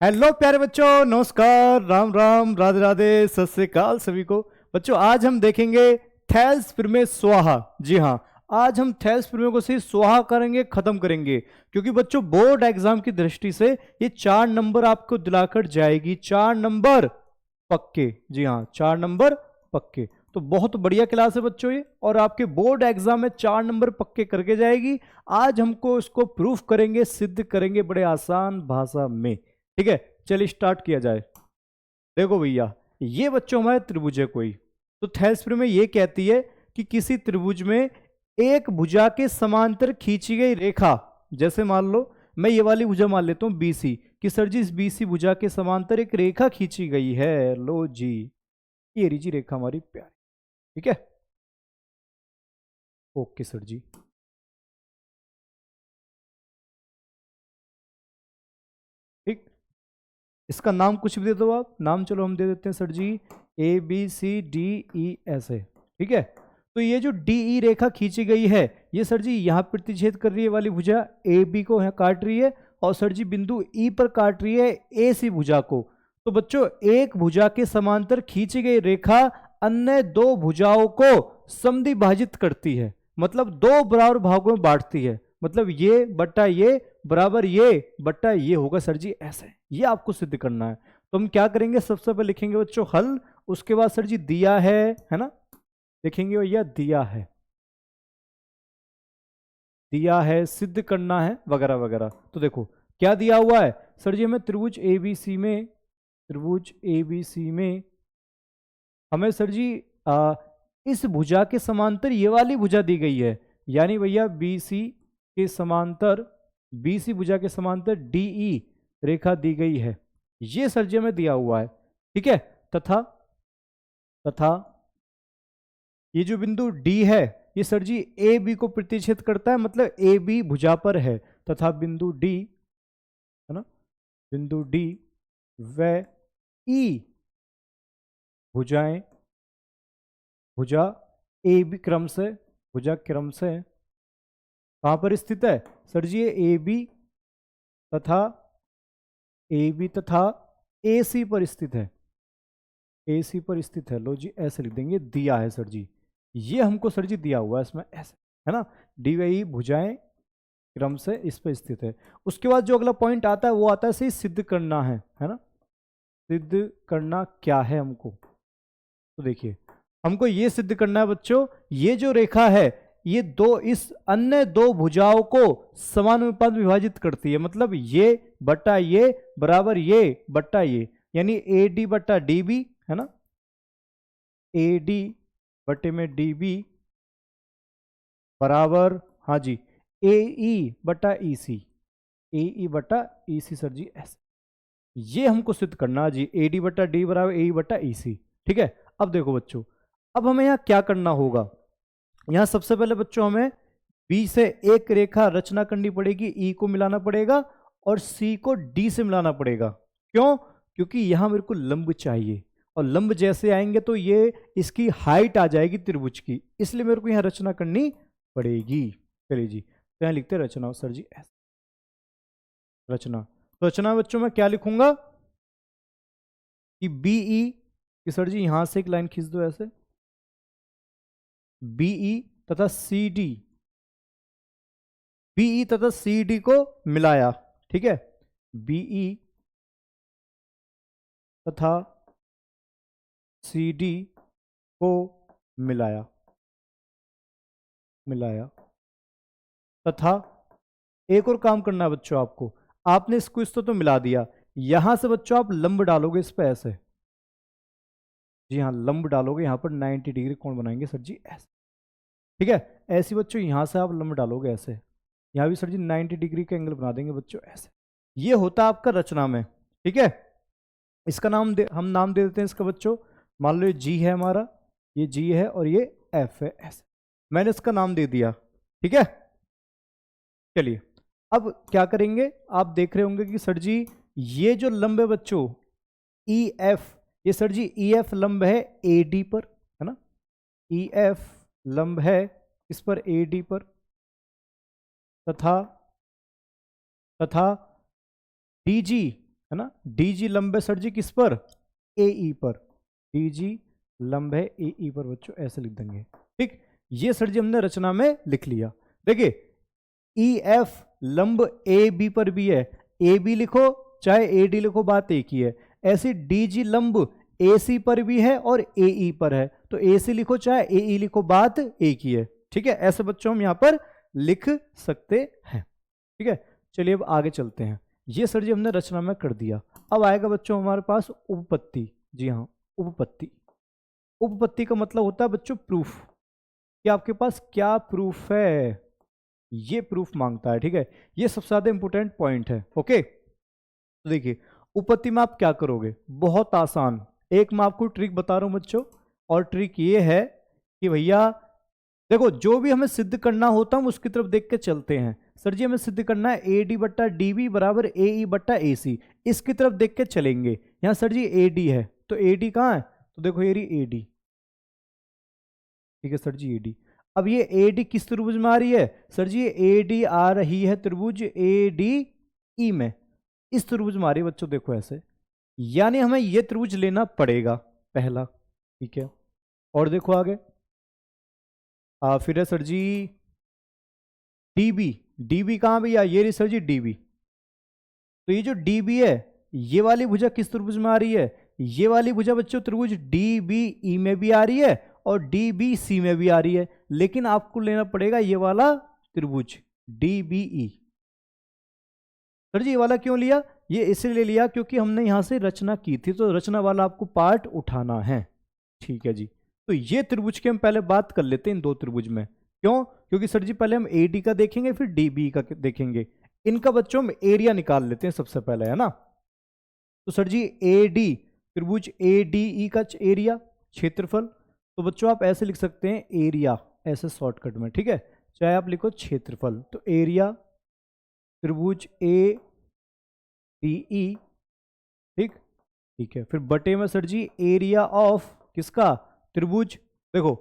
Hello प्यारे बच्चों, नमस्कार, राम राम, राधे राधे, सत श्री अकाल सभी को। बच्चों आज हम देखेंगे थैल्स प्रमेय स्वाहा। जी हाँ, आज हम थैल्स प्रमेय को से स्वाहा करेंगे, खत्म करेंगे, क्योंकि बच्चों बोर्ड एग्जाम की दृष्टि से ये 4 नंबर आपको दिलाकर जाएगी। 4 नंबर पक्के। जी हाँ, 4 नंबर पक्के। तो बहुत बढ़िया क्लास है बच्चों ये, और आपके बोर्ड एग्जाम में 4 नंबर पक्के करके जाएगी। आज हमको इसको प्रूफ करेंगे, सिद्ध करेंगे बड़े आसान भाषा में। ठीक है, चलिए स्टार्ट किया जाए। देखो भैया, ये बच्चों हमारे त्रिभुज है कोई। तो थैल्स में ये कहती है कि किसी त्रिभुज में एक भुजा के समांतर खींची गई रेखा, जैसे मान लो मैं ये वाली भुजा मान लेता हूं बीसी, कि सर जी इस बीसी भुजा के समांतर एक रेखा खींची गई है। लो जी, ये रही जी रेखा हमारी प्यारी। ठीक है, ओके सर जी। ठीक, इसका नाम कुछ भी दे दो आप, नाम चलो हम दे देते हैं सर जी ABCDE है। ठीक है, तो ये जो DE रेखा खींची गई है, ये सर जी यहाँ प्रतिच्छेद कर रही है वाली भुजा AB को, यहाँ काट रही है, और सर जी बिंदु E पर काट रही है AC भुजा को। तो बच्चों एक भुजा के समांतर खींची गई रेखा अन्य दो भुजाओं को समद्विभाजित करती है, मतलब दो बराबर भागों में बांटती है। मतलब ये बट्टा ये बराबर ये बट्टा ये होगा सर जी ऐसे। ये आपको सिद्ध करना है। तो हम क्या करेंगे, सबसे पहले लिखेंगे बच्चों हल, उसके बाद सर जी दिया है ना, लिखेंगे भैया दिया है, सिद्ध करना है वगैरह वगैरह। तो देखो क्या दिया हुआ है सर जी, हमें त्रिभुज ABC में हमें सर जी इस भुजा के समांतर ये वाली भुजा दी गई है, यानी भैया BC भुजा के समांतर DE रेखा दी गई है। ये सर जी हमें दिया हुआ है। ठीक है, तथा तथा ये जो बिंदु D है, ये सर जी AB को प्रतिच्छेद करता है, मतलब AB भुजा पर है। तथा बिंदु D है ना, बिंदु D व E भुजाएं भुजा AB क्रम से कहां पर स्थित है सर जी, ये AB तथा AC पर स्थित है। AC पर स्थित है। लो जी ऐसे लिख देंगे, दिया है सर जी, ये हमको सर जी दिया हुआ है इसमें ऐसे, है ना। डी व ई भुजाएं क्रम से इस पर स्थित है। उसके बाद जो अगला पॉइंट आता है वो आता है सही सिद्ध करना है ना। सिद्ध करना क्या है हमको, तो देखिए हमको ये सिद्ध करना है बच्चों, ये जो रेखा है ये इस अन्य दो भुजाओं को समानुपात विभाजित करती है। मतलब ये बट्टा ये बराबर ये बट्टा ये, यानी AD बट्टा DB है ना, AD बट्टे में DB बराबर, हाँ जी, AE बट्टा EC सर जी ऐसे। ये हमको सिद्ध करना जी, AD बट्टा D बराबर AE बट्टा EC। ठीक है, अब देखो बच्चों, अब हमें यहाँ क्या करना होगा। यहाँ सबसे पहले बच्चों हमें B से एक रेखा रचना करनी पड़ेगी, E को मिलाना पड़ेगा, और C को D से मिलाना पड़ेगा। क्यों? क्योंकि यहाँ मेरे को लंब चाहिए, और लंब जैसे आएंगे तो ये इसकी हाइट आ जाएगी त्रिभुज की, इसलिए मेरे को यहाँ रचना करनी पड़ेगी। चलिए जी, तो यहाँ लिखते रचना सर जी ऐसे। रचना, तो रचना बच्चों में क्या लिखूंगा कि BE कि सर जी यहां से एक लाइन खींच दो ऐसे, BE तथा CD को मिलाया। ठीक है, BE तथा CD को मिलाया तथा एक और काम करना है बच्चों आपको, आपने इसको इस तो मिला दिया, यहां से बच्चों आप लंब डालोगे इस पे ऐसे। जी हाँ, लंब डालोगे यहाँ पर 90 डिग्री कोण बनाएंगे सर जी ऐसे। ठीक है, ऐसे बच्चों यहां से आप लंब डालोगे ऐसे, यहाँ भी सर जी 90 डिग्री का एंगल बना देंगे बच्चों ऐसे। ये होता है आपका रचना में। ठीक है, इसका हम नाम दे देते हैं इसका बच्चों, मान लो ये G है हमारा, ये G है और ये F है ऐसे, मैंने इसका नाम दे दिया। ठीक है, चलिए अब क्या करेंगे, आप देख रहे होंगे कि सर जी ये जो लंब है बच्चों EF, ये सर जी EF लंब है AD पर, है ना, EF लंब है इस पर AD पर, तथा DG है है ना। डी जी लंब है सर जी किस पर, ए ई पर, डी जी लंब है ए ई पर बच्चों, ऐसे लिख देंगे। ठीक, ये सर जी हमने रचना में लिख लिया। देखिए ई एफ लंब ए बी पर भी है, ए बी लिखो चाहे ए डी लिखो, बात एक ही है। ऐसे डी जी लंब ए सी पर भी है और ए ई पर है, तो ए सी लिखो चाहे ए ई लिखो, बात एक ही है। ठीक है, ऐसे बच्चों हम यहां पर लिख सकते हैं। ठीक है, चलिए अब आगे चलते हैं। ये सर जी हमने रचना में कर दिया। अब आएगा बच्चों हमारे पास उपपत्ति। जी हाँ, उपपत्ति। उपपत्ति का मतलब होता है बच्चों प्रूफ, कि आपके पास क्या प्रूफ है, ये प्रूफ मांगता है। ठीक है, ये सबसे ज्यादा इंपॉर्टेंट पॉइंट है। ओके, तो देखिए उपपत्ति में आप क्या करोगे, बहुत आसान। एक मैं आपको ट्रिक बता रहा हूं बच्चों, और ट्रिक ये है कि भैया देखो जो भी हमें सिद्ध करना होता है हम उसकी तरफ देख के चलते हैं। सर जी हमें सिद्ध करना है ए डी बट्टा डी बी बराबर ए ई बट्टा ए सी, इसकी तरफ देख के चलेंगे। यहाँ सर जी ए डी है, तो ए डी कहाँ है, तो देखो ये रही ए डी। ठीक है सर जी, ए डी। अब ये ए डी किस त्रिभुज में आ रही है, सर जी ए डी आ रही है त्रिभुज ए डी ई में, इस त्रिभुज में आ रही है बच्चों, देखो ऐसे। यानी हमें ये त्रिभुज लेना पड़ेगा पहला। ठीक है, और देखो आगे फिर है सर जी डीबी। डीबी कहाँ भैया, ये रही सर जी डीबी। तो ये जो डीबी है, ये वाली भुजा किस त्रिभुज में आ रही है, ये वाली भुजा बच्चों त्रिभुज डीबीई में भी आ रही है और डीबीसी में भी आ रही है, लेकिन आपको लेना पड़ेगा ये वाला त्रिभुज डीबीई। सर जी ये वाला क्यों लिया, ये इसलिए लिया क्योंकि हमने यहां से रचना की थी, तो रचना वाला आपको पार्ट उठाना है। ठीक है जी, तो ये त्रिभुज की हम पहले बात कर लेते हैं इन दो त्रिभुज में। क्यों, क्योंकि सर जी पहले हम ए डी का देखेंगे फिर डी बी का देखेंगे। इनका बच्चों हम एरिया निकाल लेते हैं सबसे पहले, है ना। तो सर जी ए डी त्रिभुज ए डी ई का एरिया, क्षेत्रफल, तो बच्चों आप ऐसे लिख सकते हैं एरिया, ऐसे शॉर्टकट में। ठीक है, चाहे आप लिखो क्षेत्रफल, तो एरिया त्रिभुज ए डी ई। ठीक, ठीक है, फिर बटे में सर जी एरिया ऑफ किसका, त्रिभुज, देखो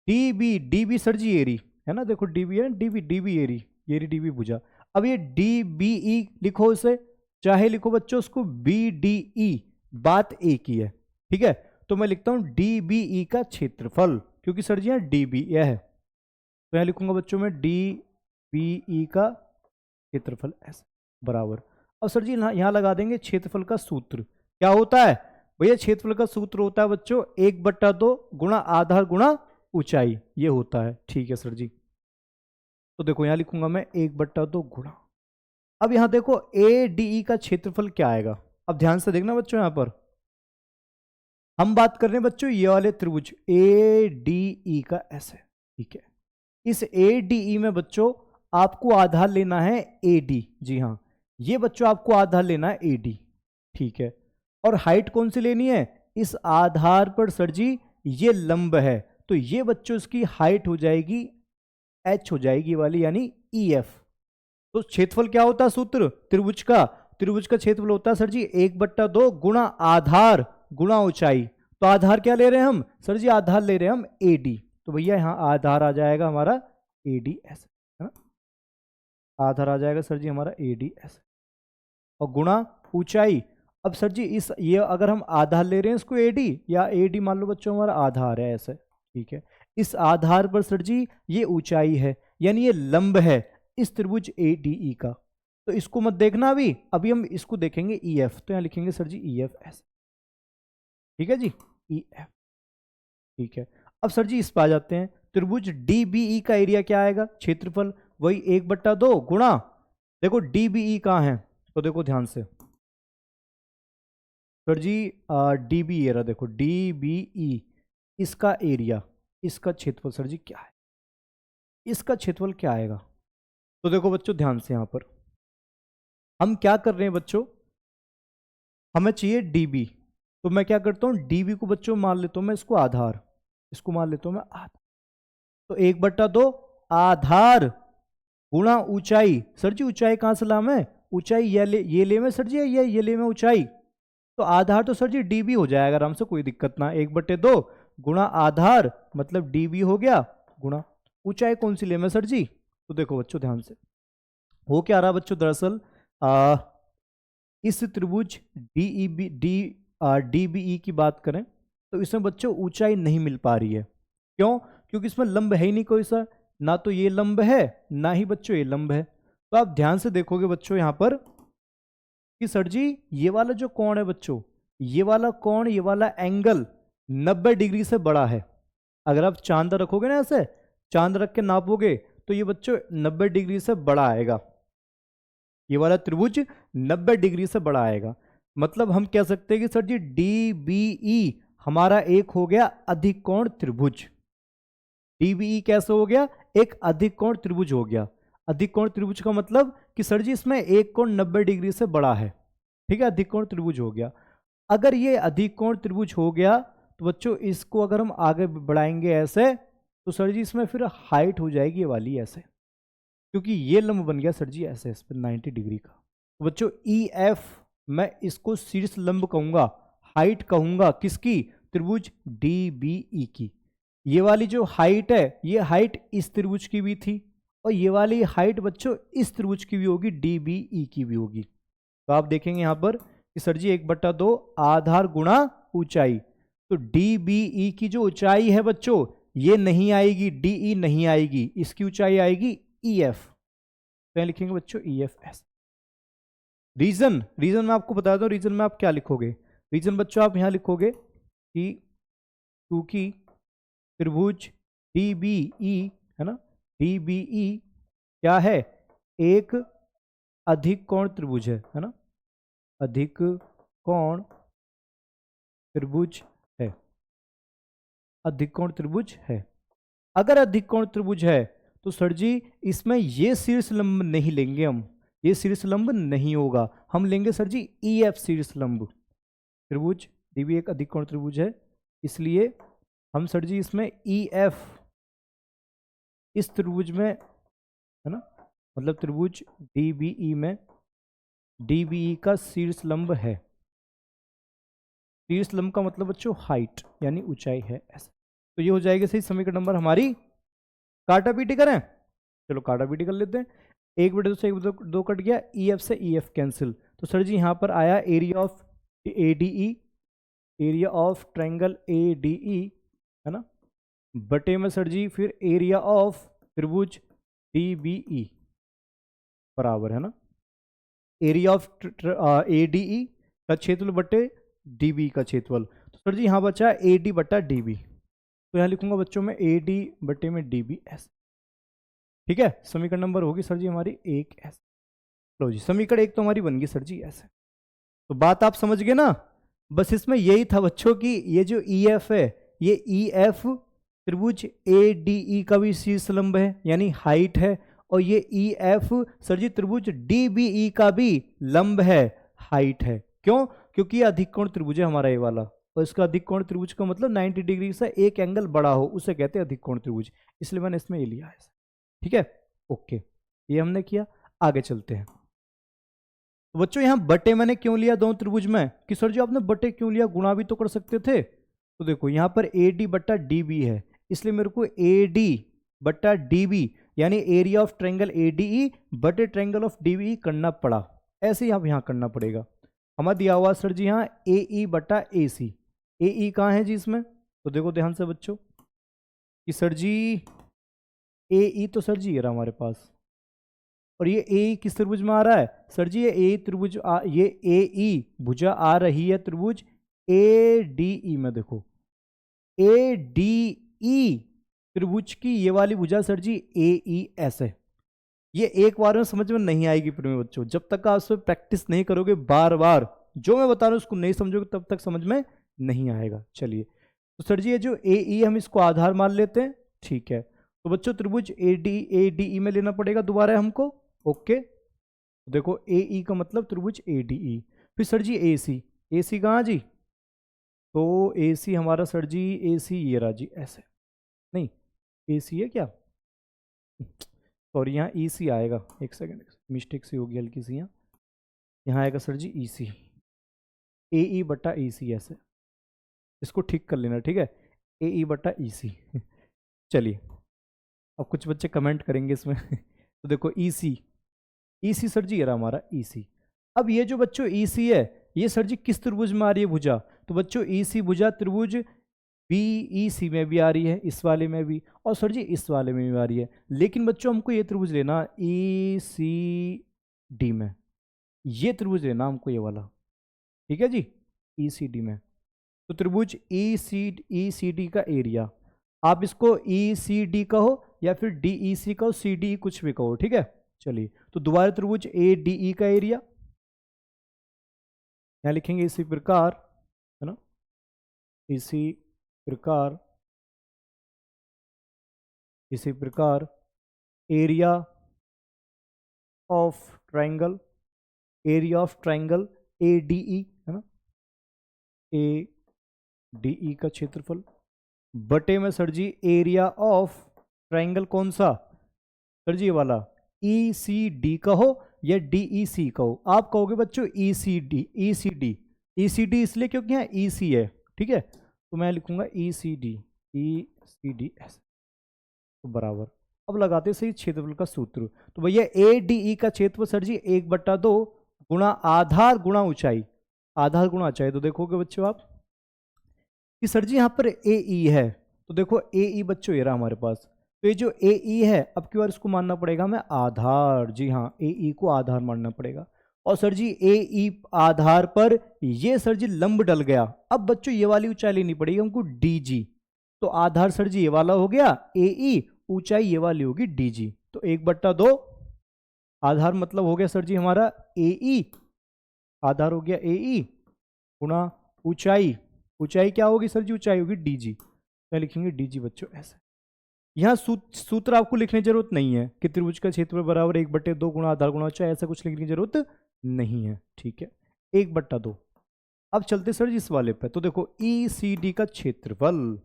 डीबी, डीबी सर जी एरी है ना, देखो डीबी है, डीबी डीबी एरी, ये डी बी भुजा। अब ये डीबीई लिखो इसे, चाहे लिखो बच्चों उसको बीडीई, बात एक ही है। ठीक है, तो मैं लिखता हूं डीबीई का क्षेत्रफल, क्योंकि सर जी यहाँ डीबी यह है, तो यहां लिखूंगा बच्चों में डीबीई का क्षेत्रफल ऐसे बराबर। अब सर जी यहां लगा देंगे क्षेत्रफल का सूत्र, क्या होता है भैया, क्षेत्रफल का सूत्र होता है बच्चों 1/2 गुणा आधार गुणा ऊंचाई, ये होता है। ठीक है सर जी, तो देखो यहां लिखूंगा मैं 1/2 गुणा। अब यहां देखो ए डी ई का क्षेत्रफल क्या आएगा, अब ध्यान से देखना बच्चों, यहां पर हम बात कर रहे हैं बच्चों ये वाले त्रिभुज ए डी ई का ऐसे। ठीक है, इस ए डी ई में बच्चों आपको आधार लेना है ए डी। जी हाँ, ये बच्चों आपको आधार लेना है ए डी। ठीक है, और हाइट कौन सी लेनी है, इस आधार पर सर जी ये लंब है, तो ये बच्चों इसकी हाइट हो जाएगी एच हो जाएगी वाली, यानी ई एफ। तो क्षेत्रफल क्या होता है सूत्र त्रिभुज का, त्रिभुज का क्षेत्रफल होता है सर जी 1/2 गुणा आधार गुणा ऊंचाई। तो आधार क्या ले रहे हैं हम, सर जी आधार ले रहे हैं हम ए डी, तो भैया यहाँ आधार आ जाएगा हमारा ए डी एस, है ना, आधार आ जाएगा सर जी हमारा ए डी एस, और गुणा ऊंचाई। अब सर जी इस ये अगर हम आधार ले रहे हैं इसको ए डी, या ए डी मान लो बच्चों हमारा आधार है ऐसे। ठीक है, इस आधार पर सर जी ये ऊंचाई है, यानी ये लंब है इस त्रिभुज ए डी ई का। तो इसको मत देखना अभी हम इसको देखेंगे ई एफ, तो यहाँ लिखेंगे सर जी ई एफ ऐसे। ठीक है जी, ई एफ। ठीक है, अब सर जी इस पर आ जाते हैं, त्रिभुज डीबीई का एरिया क्या आएगा, क्षेत्रफल वही 1/2 गुणा, देखो डीबीई कहाँ है, तो देखो ध्यान से सर जी डीबी एरिया, देखो डीबीई, इसका एरिया, इसका क्षेत्रफल सर जी क्या है, इसका क्षेत्रफल क्या आएगा। तो देखो बच्चों ध्यान से यहां पर हम क्या कर रहे हैं बच्चों, हमें चाहिए डीबी, तो मैं क्या करता हूं डीबी को बच्चों मान लेता हूं मैं इसको आधार, इसको मान लेता हूं मैं आधार। तो 1/2 आधार गुणा ऊंचाई, सर जी ऊंचाई कहां से लाम है, ऊंचाई ये ले में सर जी, ये ले में ऊंचाई, तो आधार तो सर जी डीबी हो जाएगा आराम से, कोई दिक्कत ना। 1/2 गुणा आधार मतलब डीबी हो गया, गुणा ऊंचाई कौन सी ले में सर जी, तो देखो बच्चों ध्यान से हो क्या रहा बच्चों, दरअसल इस त्रिभुज DBE की बात करें तो इसमें बच्चों ऊंचाई नहीं मिल पा रही है। क्यों? क्योंकि इसमें लंब है ही नहीं कोई सा, ना तो ये लंब है ना ही बच्चों ये लंब है। तो आप ध्यान से देखोगे बच्चों यहां पर कि सर जी ये वाला जो कोण है बच्चों, ये वाला कोण, ये वाला एंगल 90 डिग्री से बड़ा है। अगर आप चांद रखोगे ना, ऐसे चांद रख के नापोगे तो ये बच्चों 90 डिग्री से बड़ा आएगा। ये वाला त्रिभुज 90 डिग्री से बड़ा आएगा। मतलब हम कह सकते हैं कि सर जी DBE हमारा एक हो गया अधिक कोण त्रिभुज। DBE कैसे हो गया? एक अधिक कोण त्रिभुज हो गया। अधिक कोण त्रिभुज का मतलब कि सर जी इसमें एक कोण 90 डिग्री से बड़ा है। ठीक है, अधिक कोण त्रिभुज हो गया। अगर ये अधिक कोण त्रिभुज हो गया तो बच्चों इसको अगर हम आगे बढ़ाएंगे ऐसे, तो सर जी इसमें फिर हाइट हो जाएगी ये वाली ऐसे, क्योंकि ये लंब बन गया सर जी ऐसे इस पर 90 डिग्री का। तो बच्चों EF मैं इसको शीर्ष लंब कहूंगा, हाइट कहूंगा किसकी? त्रिभुज DBE की। ये वाली जो हाइट है, ये हाइट इस त्रिभुज की भी थी और ये वाली हाइट बच्चों इस त्रिभुज की भी होगी, DBE की भी होगी। तो आप देखेंगे यहां पर कि सर जी 1/2 आधार गुणा ऊंचाई। तो DBE की जो ऊंचाई है बच्चों ये नहीं आएगी, DE नहीं आएगी, इसकी ऊंचाई आएगी EF। तो लिखेंगे बच्चों EF ऐसे। रीजन मैं आपको बता दूं, रीजन में आप क्या लिखोगे? रीजन बच्चों आप यहां लिखोगे कि क्योंकि त्रिभुज DBE है ना, DBE क्या है? एक अधिक कोण त्रिभुज है ना, अधिक कोण त्रिभुज है, अधिक कोण त्रिभुज है। अगर अधिक कोण त्रिभुज है तो सर जी इसमें ये शीर्ष लंब नहीं लेंगे हम, ये शीर्ष लंब नहीं होगा, हम लेंगे सर जी EF शीर्ष लंब। त्रिभुज DBE एक अधिक कोण त्रिभुज है, इसलिए हम सर जी इसमें EF इस त्रिभुज में है ना, मतलब त्रिभुज DBE में DBE का शीर्ष लंब है। शीर्ष लंब का मतलब बच्चों हाइट यानी ऊंचाई है ऐसा। तो ये हो जाएगा सही समीकरण नंबर हमारी। काटा पीटी करें, चलो काटा पीटी कर लेते हैं। 1/2 से 1/2 कट गया, EF से EF कैंसिल। तो सर जी यहाँ पर आया area of ADE, area of triangle ADE है ना, बटे में सर जी फिर एरिया ऑफ त्रिभुज DBE बराबर है ना, एरिया ऑफ ADE का क्षेत्रफल बटे DB का क्षेत्रफल। तो सर जी यहाँ बचा AD बटा DB, तो यहाँ लिखूंगा बच्चों में AD बटे में DB ऐसे। ठीक है, समीकरण नंबर होगी सर जी हमारी 1 ऐसे। लो जी समीकरण 1 तो हमारी बन गई सर जी ऐसे। तो बात आप समझ गए ना, बस इसमें यही था बच्चों की ये जो EF है, ये EF त्रिभुज ADE का भी शीर्ष लंब है यानी हाइट है, और ये EF सर जी त्रिभुज DBE का भी लंब है, हाइट है। क्यों? क्योंकि ये अधिक कोण त्रिभुज है हमारा ये वाला, और इसका अधिक कोण त्रिभुज का मतलब 90 डिग्री से एक एंगल बड़ा हो उसे कहते हैं अधिक कोण त्रिभुज, इसलिए मैंने इसमें ये लिया है। ठीक है, ओके, ये हमने किया। आगे चलते हैं। तो बच्चों यहाँ बटे मैंने क्यों लिया दोनों त्रिभुज में? कि सर जी आपने बटे क्यों लिया, गुणा भी तो कर सकते थे। तो देखो यहाँ पर AD बट्टा DB है, इसलिए मेरे को AD बट्टा DB यानी एरिया ऑफ ट्रायंगल ADE बटे ट्रायंगल ऑफ DBE करना पड़ा। ऐसे ही आप यहाँ करना पड़ेगा। हमारा दिया हुआ सर जी यहाँ AE बटा AC, AE कहाँ है जी इसमें? तो देखो ध्यान से बच्चों कि सर जी AE तो सर जी ये रहा हमारे पास, और ये AE किस त्रिभुज में आ रहा है? सर जी ये AE त्रिभुज ये AE भुजा आ रही है त्रिभुज ADE में। देखो ADE त्रिभुज की ये वाली भुजा सर जी AES है। ये एक बार में समझ में नहीं आएगी प्रेमी बच्चों, जब तक आप उसमें प्रैक्टिस नहीं करोगे, बार बार जो मैं बता रहा हूँ उसको नहीं समझोगे तब तक समझ में नहीं आएगा। चलिए, तो सर जी ये जो AE हम इसको आधार मान लेते हैं। ठीक है, तो बच्चों त्रिभुज ADE में लेना पड़ेगा दोबारा हमको। ओके, तो देखो AE का मतलब त्रिभुज ADE, फिर सर जी AC कहाँ जी? तो AC हमारा सर जी AC ये रहा जी ऐसे, नहीं AC है क्या, और यहाँ EC आएगा, एक सेकंड मिस्टेक से होगी हल्की सी, यहाँ आएगा सर जी EC, AE बटा EC ऐसे, इसको ठीक कर लेना। ठीक है, AE बटा EC। चलिए, अब कुछ बच्चे कमेंट करेंगे इसमें। तो देखो EC सर जी ये रहा हमारा EC, अब ये जो बच्चों EC है, ये सर जी किस त्रिभुज में आ रही है भुजा? तो बच्चों EC भुजा त्रिभुज BEC में भी आ रही है, इस वाले में भी, और सर जी इस वाले में भी आ रही है। लेकिन बच्चों हमको ये त्रिभुज लेना ECD में, ये त्रिभुज लेना हमको, ये वाला, ठीक है जी, ECD में। तो त्रिभुज ECD का एरिया, आप इसको ECD कहो या फिर DEC कहो, CDE कुछ भी कहो, ठीक है। चलिए, तो दोबारा त्रिभुज ADE का एरिया यहाँ लिखेंगे इसी प्रकार, है ना, इसी प्रकार एरिया ऑफ ट्राइंगल ADE, है ना, ADE का क्षेत्रफल बटे में सर जी एरिया ऑफ ट्राइंगल कौन सा? सर जी ये वाला ECD कहो या DEC कहो, आप कहोगे बच्चों ECD इसलिए क्योंकि यहाँ EC है, ठीक है, तो मैं लिखूंगा ECD ऐसे, तो बराबर। अब लगाते सही क्षेत्रफल का सूत्र, तो भैया ADE का क्षेत्रफल सर जी 1/2 गुणा आधार गुणा ऊंचाई, तो देखोगे बच्चों आप कि सर जी यहाँ पर AE है, तो देखो AE बच्चों ये रहा हमारे पास, तो ये जो AE है अब की बार इसको मानना पड़ेगा हमें आधार, जी हाँ, AE को आधार मानना पड़ेगा। और सर जी AE आधार पर ये सर जी लंब डल गया, अब बच्चों ये वाली ऊंचाई लेनी पड़ेगी हमको DG, तो आधार सर जी ये वाला हो गया AE, ऊंचाई ये वाली होगी DG, तो 1/2 आधार मतलब हो गया सर जी हमारा AE, आधार हो गया AE गुणा ऊंचाई क्या होगी सर जी? ऊंचाई होगी DG, क्या लिखेंगे DG बच्चों ऐसे। यहाँ सूत्र आपको लिखने की जरूरत नहीं है कि त्रिभुज का क्षेत्रफल बराबर 1/2 गुणा आधार गुणा ऊंचाई, ऐसा कुछ लिखने की जरूरत नहीं है, ठीक है, 1/2। अब चलते सर जी इस वाले पे, तो देखो ECD का क्षेत्रफल,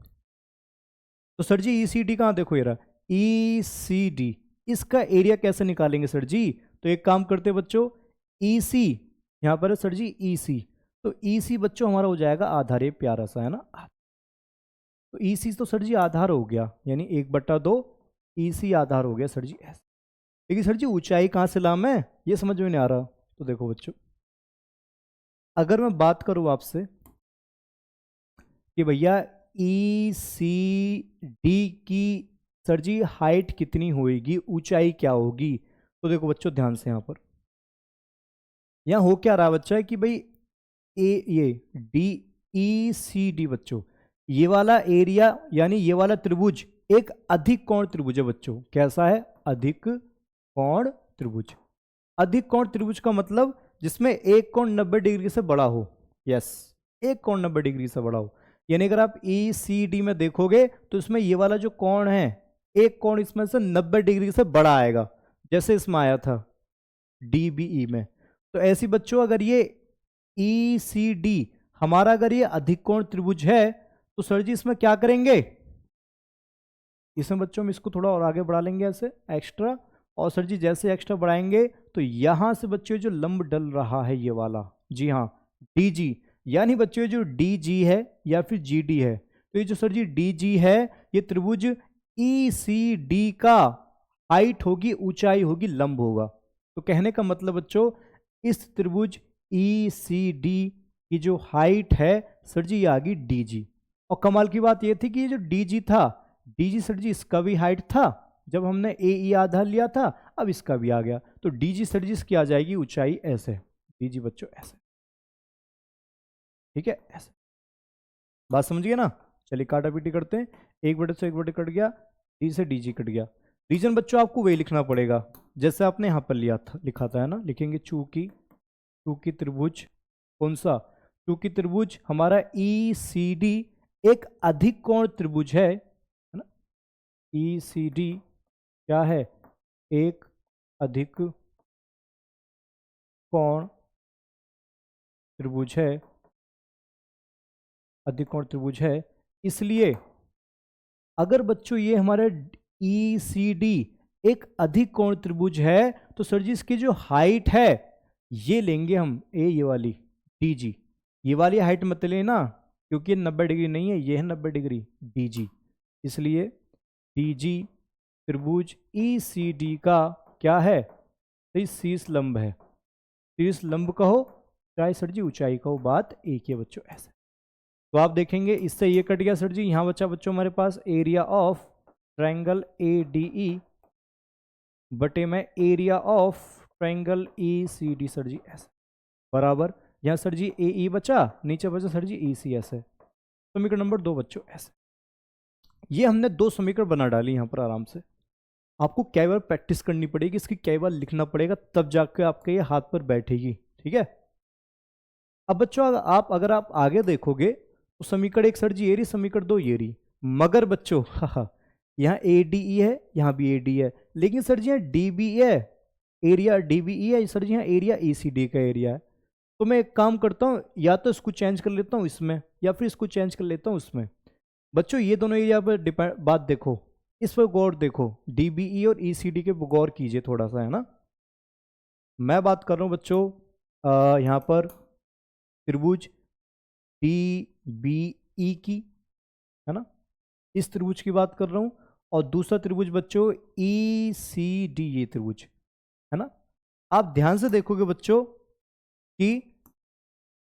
तो सर जी ECD कहाँ, देखो ये रहा ECD, इसका एरिया कैसे निकालेंगे सर जी? तो एक काम करते बच्चों, EC यहाँ पर है सर जी EC, तो EC बच्चों हमारा हो जाएगा आधार, ये प्यारा सा है ना, तो EC तो सर जी आधार हो गया, यानी 1/2 EC आधार हो गया सर जी ऐसे। लेकिन सर जी ऊंचाई कहाँ से लाऊं मैं, ये समझ में नहीं आ रहा। तो देखो बच्चों, अगर मैं बात करूं आपसे कि भैया ECD की सर जी हाइट कितनी होगी, ऊंचाई क्या होगी, तो देखो बच्चों ध्यान से, यहाँ पर यहाँ हो क्या रहा बच्चा है कि भाई ये DECD बच्चों, ये वाला एरिया यानी ये वाला त्रिभुज एक अधिक कोण त्रिभुज है बच्चों, कैसा है? अधिक कोण त्रिभुज। अधिक कोण त्रिभुज का मतलब जिसमें एक कोण 90 डिग्री से बड़ा हो, यस, एक कोण 90 डिग्री से बड़ा हो, यानी अगर आप ECD में देखोगे तो इसमें ये वाला जो कोण है, एक कोण इसमें से 90 डिग्री से बड़ा आएगा, जैसे इसमें आया था DBE में। तो ऐसी बच्चों अगर ये ECD हमारा अगर ये अधिक कोण त्रिभुज है, तो सर जी इसमें क्या करेंगे, इसमें बच्चों हम इसको थोड़ा और आगे बढ़ा लेंगे ऐसे एक्स्ट्रा, और सर जी जैसे एक्स्ट्रा बढ़ाएंगे तो यहां से बच्चों जो लंब डल रहा है ये वाला, जी हाँ DG, यानी बच्चों जो DG है या फिर GD है, तो ये जो सर जी DG है ये त्रिभुज ECD का हाइट होगी, ऊंचाई होगी, लंब होगा। तो कहने का मतलब बच्चों इस त्रिभुज ECD की जो हाइट है सर जी ये आ गई DG। और कमाल की बात ये थी कि ये जो DG था, DG सर जी इसका भी हाइट था जब हमने AE आधार लिया था, अब इसका भी आ गया, तो DG सर जी इसकी आ जाएगी ऊंचाई ऐसे, DG बच्चों ऐसे, ठीक है ऐसे, बात समझिए ना। चलिए काटा पीटी करते हैं, 1/2 से 1/2 कट गया, D से DG कट गया। रीजन बच्चों आपको वही लिखना पड़ेगा जैसे आपने यहाँ पर लिया था, लिखा था, है ना, लिखेंगे चूंकि त्रिभुज कौन सा, चूंकि त्रिभुज हमारा ECD एक अधिक कोण त्रिभुज है ना, ECD क्या है, एक अधिक कोण त्रिभुज है, अधिक कोण त्रिभुज है, इसलिए अगर बच्चों ये हमारा ECD एक अधिक कोण त्रिभुज है तो सर जी इसकी जो हाइट है ये लेंगे हम ये वाली DG, ये वाली हाइट मत लेना क्योंकि ये 90 डिग्री नहीं है, ये है 90 डिग्री DG, इसलिए DG त्रिभुज ECD का क्या है, तो शीर्ष लंब है, तो इस लंब कहो चाहे सर जी ऊंचाई कहो, बात एक ही है बच्चों ऐसे। तो आप देखेंगे इससे ये कट गया सर जी, यहाँ बचा बच्चों हमारे पास area of triangle A D E बटे में area of triangle E C D sir ji ऐसे, बराबर यहाँ सर जी ए ई बचा, नीचे बचा सर जी ई सी ऐसे। समीकरण नंबर 2 बच्चों ऐसे। ये हमने 2 समीकरण बना डाली यहाँ पर आराम से। आपको कई बार प्रैक्टिस करनी पड़ेगी, इसकी कई बार लिखना पड़ेगा, तब जाकर आपके ये हाथ पर बैठेगी, ठीक है। अब बच्चों अगर आप आगे देखोगे तो समीकरण 1 सर जी ये रही, समीकरण 2 ये रही, मगर बच्चों यहाँ ए डी ई है, यहाँ भी ए डी है, लेकिन सर जी यहाँ डी बी है, एरिया डी बी ई है सर जी, यहाँ एरिया ई सी डी का एरिया है। तो मैं एक काम करता हूँ, या तो इसको चेंज कर लेता हूँ इसमें, या फिर इसको चेंज कर लेता हूँ उसमें। बच्चों ये दोनों एरिया पर डिपेंड, बात देखो इस पर गौर देखो, डी बी ई और ई सी डी के गौर कीजिए थोड़ा सा, है ना। मैं बात कर रहा हूँ बच्चों यहाँ पर त्रिभुज डी बी ई की, है ना, इस त्रिभुज की बात कर रहा हूँ, और दूसरा त्रिभुज बच्चों ई सी डी, ये त्रिभुज है ना। आप ध्यान से देखोगे बच्चों कि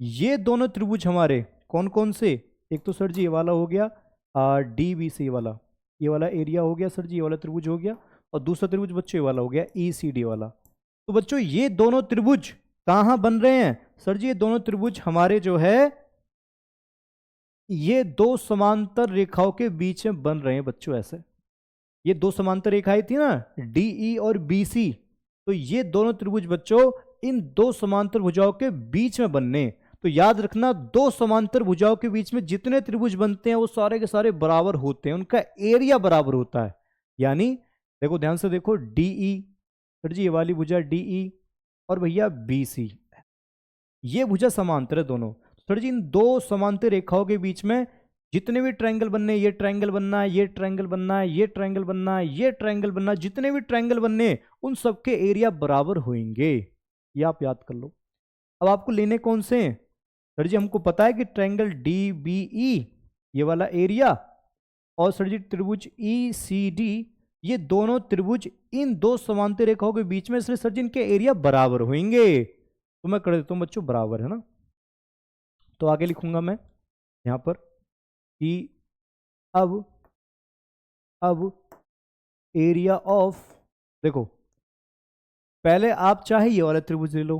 ये दोनों त्रिभुज हमारे कौन कौन से, एक तो सर जी ये वाला हो गया डी बी सी वाला, ये वाला एरिया हो गया सर जी, ये वाला त्रिभुज हो गया, और दूसरा त्रिभुज बच्चों ये वाला हो गया ई सी डी वाला। तो बच्चों ये दोनों त्रिभुज कहाँ बन रहे हैं सर जी, ये दोनों त्रिभुज हमारे जो है ये 2 समांतर रेखाओं के बीच में बन रहे हैं बच्चों ऐसे। ये 2 समांतर रेखाएं थी ना डीई और बीसी, तो ये दोनों त्रिभुज बच्चों इन 2 समांतर भुजाओं के बीच में बनने। तो याद रखना 2 समांतर भुजाओं के बीच में जितने त्रिभुज बनते हैं वो सारे के सारे बराबर होते हैं, उनका एरिया बराबर होता है। यानी देखो ध्यान से देखो, डीई सर जी ये वाली भुजा डीई और भैया बीसी, ये भुजा समांतर है दोनों। सर जी इन 2 समांतर रेखाओं के बीच में जितने भी ट्रायंगल बनने, ये ट्रायंगल बनना है, ये ट्रायंगल बनना है, ये ट्रायंगल बनना है, ये ट्रायंगल बनना है, जितने भी ट्रायंगल बनने उन सबके एरिया बराबर होंगे, ये आप याद कर लो। अब आपको लेने कौन से हैं सर जी, हमको पता है कि ट्रायंगल डी बी ई ये वाला एरिया, और सर जी त्रिभुज ई सी डी, ये दोनों त्रिभुज इन 2 समांतर रेखाओं के बीच में, इसलिए सर जी इनके एरिया बराबर होंगे। तो मैं कर देता हूं बच्चों बराबर, है ना। तो आगे लिखूंगा मैं यहां पर कि अब एरिया ऑफ, देखो पहले आप चाहे ये वाला त्रिभुज ले लो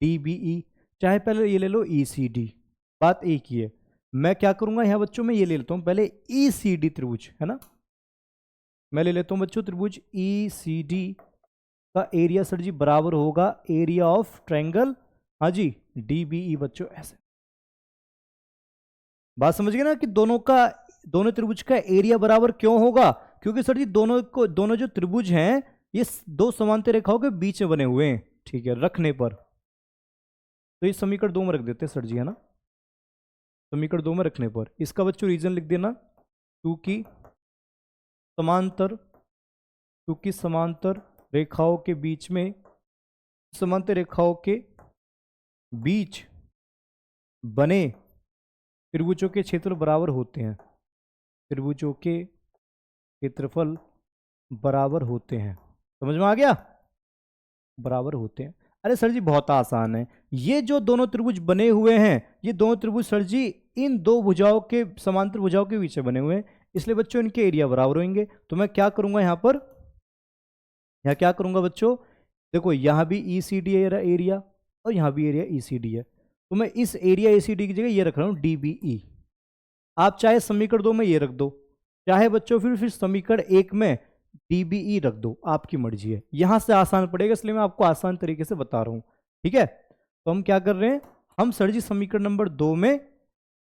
डी बी ई, चाहे पहले ये ले लो ई सी डी, बात एक ही है। मैं क्या करूंगा यहाँ बच्चों में ये ले लेता हूँ पहले ई सी डी त्रिभुज, है ना। मैं ले लेता हूँ बच्चों त्रिभुज ई सी डी का एरिया सर जी बराबर होगा एरिया ऑफ ट्रायंगल, हाँ जी डी बी ई बच्चों ऐसे। बात समझ गए ना कि दोनों त्रिभुज का एरिया बराबर क्यों होगा, क्योंकि सर जी दोनों जो त्रिभुज हैं ये 2 समांतर रेखाओं के बीच में बने हुए हैं, ठीक है। रखने पर तो ये समीकरण 2 में रख देते हैं सर जी, है ना। समीकरण 2 में रखने पर इसका बच्चों रीजन लिख देना, क्योंकि समांतर रेखाओं के बीच में, समांतर रेखाओं के बीच बने त्रिभुजों के क्षेत्र बराबर होते हैं, त्रिभुजों के क्षेत्रफल बराबर होते हैं। समझ में आ गया, बराबर होते हैं। अरे सर जी बहुत आसान है, ये जो दोनों त्रिभुज बने हुए हैं ये दोनों त्रिभुज सर जी इन 2 भुजाओं के, समांतर भुजाओं के बीच में बने हुए हैं, इसलिए बच्चों इनके एरिया बराबर होंगे। तो मैं क्या करूंगा यहाँ पर, यहाँ क्या करूंगा बच्चों, देखो यहाँ भी ई सी डी एरिया और यहाँ भी एरिया ई सी डी है, तो मैं इस एरिया ई सी डी की जगह ये रख रहा हूँ डी बी ई। आप चाहे समीकरण 2 में ये रख दो, चाहे बच्चों फिर समीकरण 1 में डी बी ई रख दो, आपकी मर्जी है, यहां से आसान पड़ेगा इसलिए मैं आपको आसान तरीके से बता रहा हूं, ठीक है। तो हम क्या कर रहे हैं, हम सर जी समीकरण नंबर 2 में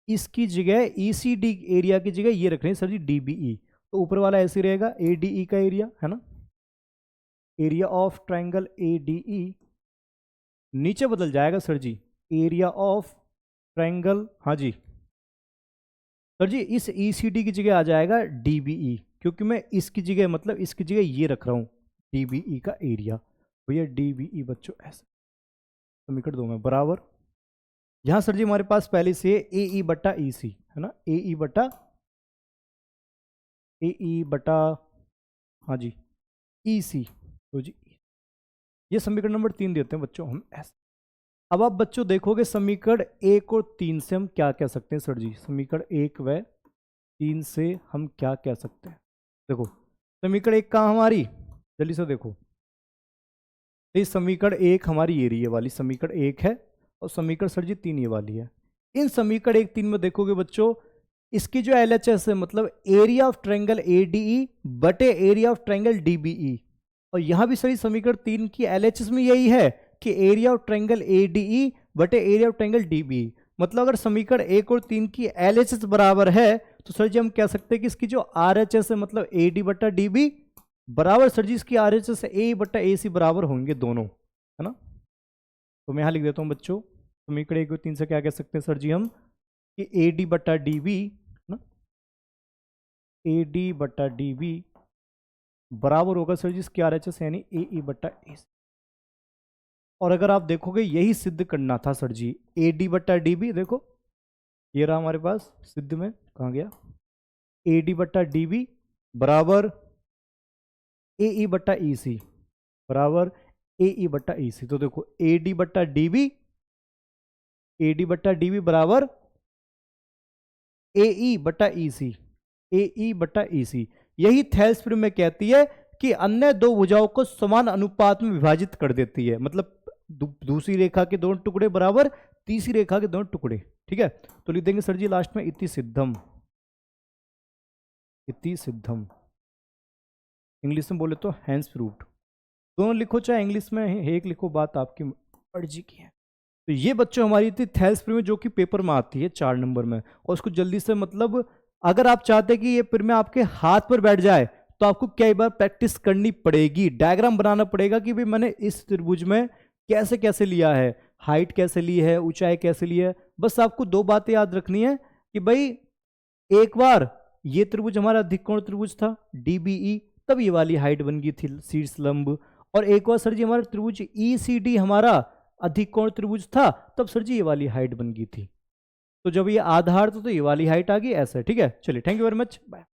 इसकी जगह ई सी डी एरिया की जगह ये रख रहे हैं सर जी डी बी ई। तो ऊपर वाला ऐसे रहेगा ए डी ई का एरिया, है ना, area of triangle A D E, नीचे बदल जाएगा सर जी एरिया ऑफ ट्रायंगल, हाँ जी सर जी इस ई सी डी की जगह आ जाएगा डी बी ई, क्योंकि मैं इसकी जगह मतलब इसकी जगह ये रख रहा हूँ डी बी ई का एरिया, भैया डी बी ई बच्चों ऐसे। समीकरण 2 में बराबर, यहाँ सर जी हमारे पास पहले से ए ई बटा ई सी, है ना, ए ई बटा हाँ जी ई सी, तो जी ये समीकरण नंबर 3 देते हैं बच्चों हम ऐसे। अब आप बच्चों देखोगे समीकरण 1 और 3 से हम क्या कह सकते हैं सर जी? समीकरण 1 व 3 से हम क्या कह सकते हैं? देखो समीकरण 1 कहाँ हमारी, जल्दी से देखो। ये समीकरण 1 हमारी ये वाली समीकरण 1 है, और समीकरण सर जी 3 ये वाली है। इन समीकरण 1 3 में देखोगे बच्चों, इसकी जो LHS है मतलब एरिया ऑफ ट्रायंगल ADE बटे एरिया ऑफ ट्रायंगल DBE, और यहां भी सही समीकरण 3 की LHS में यही है कि एरिया ऑफ ट्रायंगल ADE बटे एरिया ऑफ ट्रायंगल DBE। मतलब अगर समीकरण 1 और 3 की LHS बराबर है तो सर जी हम कह सकते हैं कि इसकी जो RHS है मतलब AD बटा DB बराबर सर जी इसकी RHS से A बटा AC बराबर होंगे दोनों, है ना। तो मैं यहां लिख देता हूं बच्चों, समीकरण 1 और 3 से क्या कह सकते हैं सर जी हम कि AD बटा DB ना, AD बटा DB बराबर होगा सर जी इसकी RHS यानी AE बटा AC। और अगर आप देखोगे यही सिद्ध करना था सर जी, AD बटा DB देखो ये रहा हमारे पास सिद्ध में, कहाँ गया, AD बटा DB बराबर AE बटा EC बराबर AE बटा EC। तो देखो AD बटा DB, AD बटा DB बराबर AE बटा EC, AE बटा EC। यही थेल्स प्रमेय कहती है कि अन्य दो भुजाओं को समान अनुपात में विभाजित कर देती है, मतलब दूसरी रेखा के दोनों टुकड़े बराबर तीसरी रेखा के दोनों टुकड़े, ठीक है। तो लिख देंगे सर जी लास्ट में इति सिद्धम, इति सिद्धम, इंग्लिश में बोले तो हैंस प्रूव्ड। दोनों लिखो चाहे इंग्लिश में एक लिखो, बात आपकी मर्जी की है। तो ये बच्चों हमारी थी थेल्स प्रमेय जो कि पेपर में आती है 4 नंबर में, और उसको जल्दी से मतलब अगर आप चाहते हैं कि ये प्रमेय आपके हाथ पर बैठ जाए तो आपको कई बार प्रैक्टिस करनी पड़ेगी, डायग्राम बनाना पड़ेगा कि भाई मैंने इस त्रिभुज में कैसे कैसे लिया है, हाइट कैसे ली है, ऊंचाई कैसे ली है। बस आपको 2 बातें याद रखनी है कि भाई एक बार ये त्रिभुज हमारा अधिकोण त्रिभुज था DBE, तब ये वाली हाइट बन गई थी शीर्ष लंब, और एक बार सर जी हमारा त्रिभुज ECD हमारा अधिकोण त्रिभुज था, तब सर जी ये वाली हाइट बन गई थी। तो जब ये आधार था तो ये वाली हाइट आ गई, ऐसा है, ठीक है। चलिए thank you very much, bye.